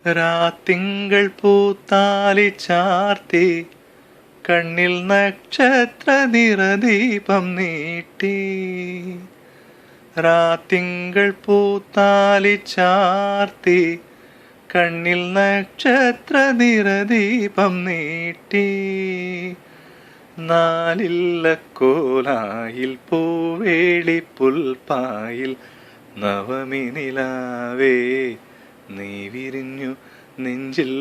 രാത്തിങ്കൾ പൂത്താലി ചാർത്തി കണ്ണിൽ നക്ഷത്ര നിറദീപം നീട്ടി. രാത്തിങ്കൾ പൂത്താലി ചാർത്തി കണ്ണിൽ നക്ഷത്ര നിറദീപം നീട്ടി. നാലില്ല കോലായിൽ പൂവേളി പുൽപ്പായിൽ നവമി നിലാവേ നീ വിരിഞ്ഞു നെഞ്ചിൽ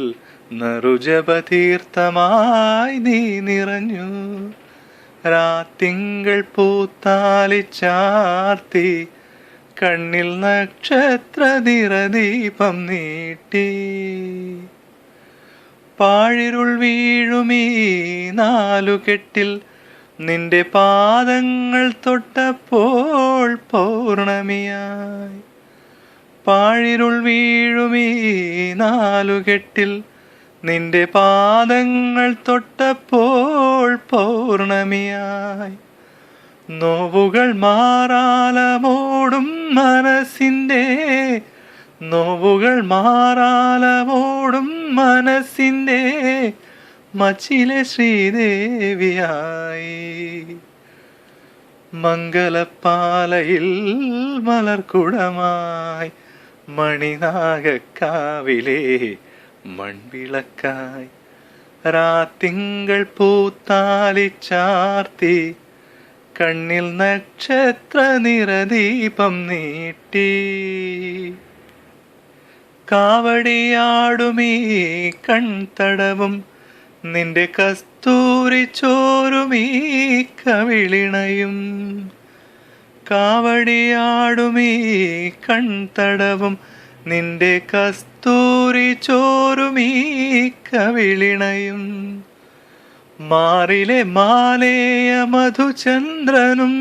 നറുജപതീർത്ഥമായി നീ നിറഞ്ഞു. രാത്തിങ്കൾ പൂത്താലി ചാർത്തി കണ്ണിൽ നക്ഷത്ര നിറദീപം നീട്ടി. പാഴിരുൾ വീഴുമീ നാലുകെട്ടിൽ നിന്റെ പാദങ്ങൾ തൊട്ടപ്പോൾ പൗർണമിയായി. പാഴിരുൾ വീഴുമീ നാലുകെട്ടിൽ നിന്റെ പാദങ്ങൾ തൊട്ടപ്പോൾ പൗർണമിയായി. നോവുകൾ മാറാലമോടും മനസ്സിൻ്റെ, നോവുകൾ മാറാലമോടും മനസ്സിൻ്റെ മച്ചിലെ ശ്രീദേവിയായി. മംഗലപ്പാലയിൽ മലർക്കുടമായി മണിനാഗക്കാവിലെ മൺവിളക്കായി. രാത്തിങ്കൾ പൂത്താലി ചാർത്തി കണ്ണിൽ നക്ഷത്ര നിറദീപം നീട്ടി. കാവടിയാടുമീ കൺതടവും നിന്റെ കസ്തൂരി ചോരുമീ കവിളിണയും. കാവടിയാടുമീ കൺതടവും നിന്റെ കസ്തൂരി ചോരുമീ കവിളിണയും. മാറിലെ മാലേയ മധുചന്ദ്രനും,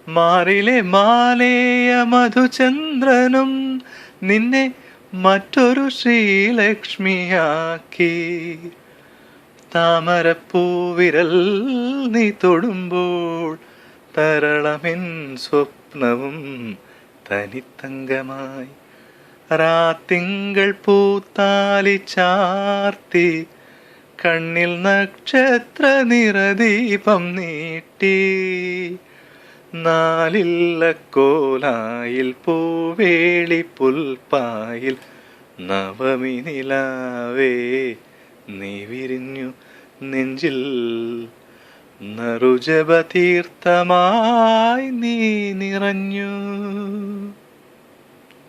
മാറിലെ മാലേയ മധുചന്ദ്രനും നിന്നെ മറ്റൊരു ശ്രീലക്ഷ്മിയാക്കി. താമരപ്പൂവിരൽ നീ തൊടുമ്പോൾ തരളമെൻ സ്വപ്നവും തനിത്തങ്കമായി. രാത്തിങ്കൾ പൂത്താലി ചാർത്തി കണ്ണിൽ നക്ഷത്ര നിറദീപം നീട്ടി. നാലില്ല കോലായിൽ പൂവേളി പുൽപ്പായിൽ നവമി നിലാവേ നീ വിരിഞ്ഞു നെഞ്ചിൽ നറുജപതീർത്ഥമായി നീ നിറഞ്ഞു.